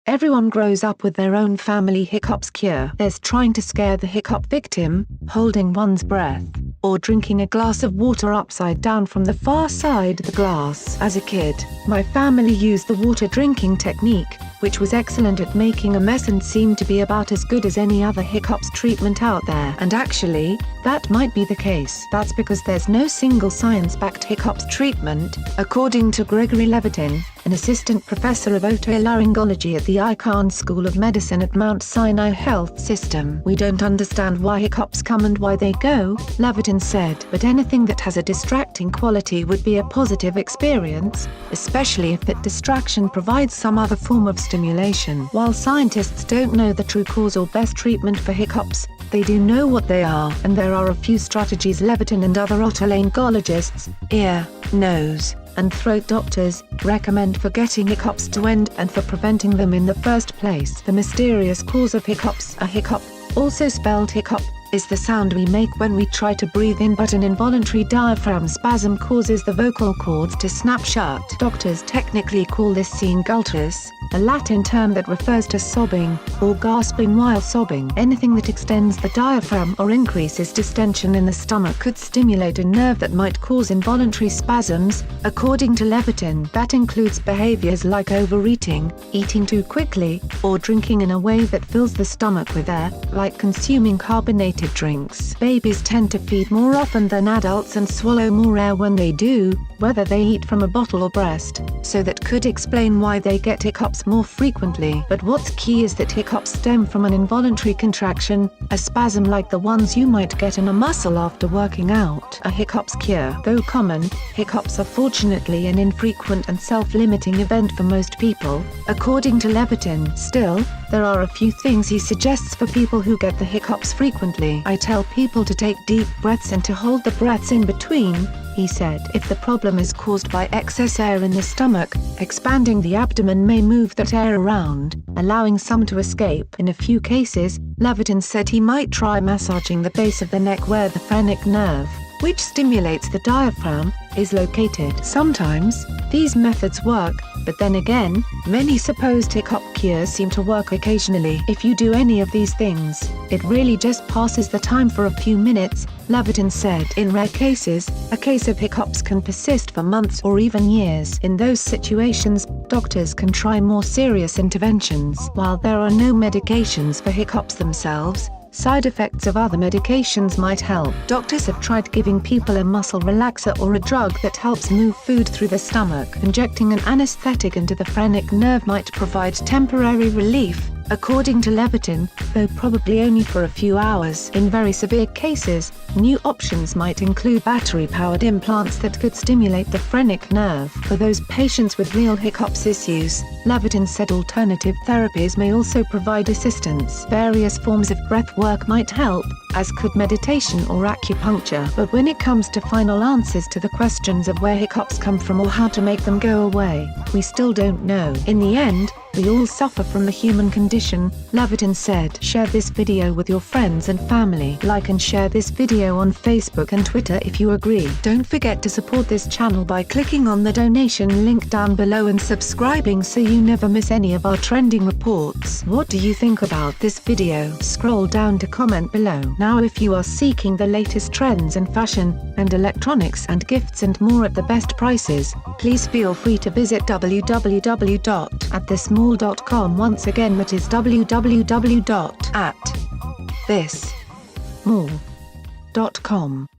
Everyone grows up with their own family hiccups cure. There's trying to scare the hiccup victim, holding one's breath, or drinking a glass of water upside down from the far side of the glass. As a kid, my family used the water drinking technique, which was excellent at making a mess and seemed to be about as good as any other hiccups treatment out there. And actually, that might be the case. That's because there's no single science-backed hiccups treatment, according to Gregory Levitin, an assistant professor of otolaryngology at the Icahn School of Medicine at Mount Sinai Health System. We don't understand why hiccups come and why they go, Levitin said, but anything that has a distracting quality would be a positive experience, especially if that distraction provides some other form of stimulation. While scientists don't know the true cause or best treatment for hiccups, they do know what they are, and there are a few strategies Levitin and other otolaryngologists, ear, nose, and throat doctors, recommend for getting hiccups to end and for preventing them in the first place. The mysterious cause of hiccups. A hiccup, also spelled hiccup, is the sound we make when we try to breathe in, but an involuntary diaphragm spasm causes the vocal cords to snap shut. Doctors technically call this singultus, a Latin term that refers to sobbing, or gasping while sobbing. Anything that extends the diaphragm or increases distension in the stomach could stimulate a nerve that might cause involuntary spasms, according to Levitin. That includes behaviors like overeating, eating too quickly, or drinking in a way that fills the stomach with air, like consuming carbonated drinks. Babies tend to feed more often than adults and swallow more air when they do, whether they eat from a bottle or breast, so that could explain why they get hiccups more frequently. But what's key is that hiccups stem from an involuntary contraction, a spasm like the ones you might get in a muscle after working out. A hiccups cure. Though common, hiccups are fortunately an infrequent and self-limiting event for most people, according to Levitin. Still, there are a few things he suggests for people who get the hiccups frequently. I tell people to take deep breaths and to hold the breaths in between, he said. If the problem is caused by excess air in the stomach, expanding the abdomen may move that air around, allowing some to escape. In a few cases, Levitin said he might try massaging the base of the neck where the phrenic nerve, which stimulates the diaphragm, is located. Sometimes, these methods work, but then again, many supposed hiccup cures seem to work occasionally. If you do any of these things, it really just passes the time for a few minutes, Levitin said. In rare cases, a case of hiccups can persist for months or even years. In those situations, doctors can try more serious interventions. While there are no medications for hiccups themselves, side effects of other medications might help. Doctors have tried giving people a muscle relaxer or a drug that helps move food through the stomach. Injecting an anesthetic into the phrenic nerve might provide temporary relief, according to Levitin, though probably only for a few hours. In very severe cases, new options might include battery-powered implants that could stimulate the phrenic nerve. For those patients with real hiccups issues, Levitin said alternative therapies may also provide assistance. Various forms of breath work might help, as could meditation or acupuncture. But when it comes to final answers to the questions of where hiccups come from or how to make them go away, we still don't know. In the end, we all suffer from the human condition, Levitin said. Share this video with your friends and family. Like and share this video on Facebook and Twitter if you agree. Don't forget to support this channel by clicking on the donation link down below and subscribing so you never miss any of our trending reports. What do you think about this video? Scroll down to comment below. Now if you are seeking the latest trends in fashion, and electronics and gifts and more at the best prices, please feel free to visit www.athismall.com. Once again, that is www.athismall.com.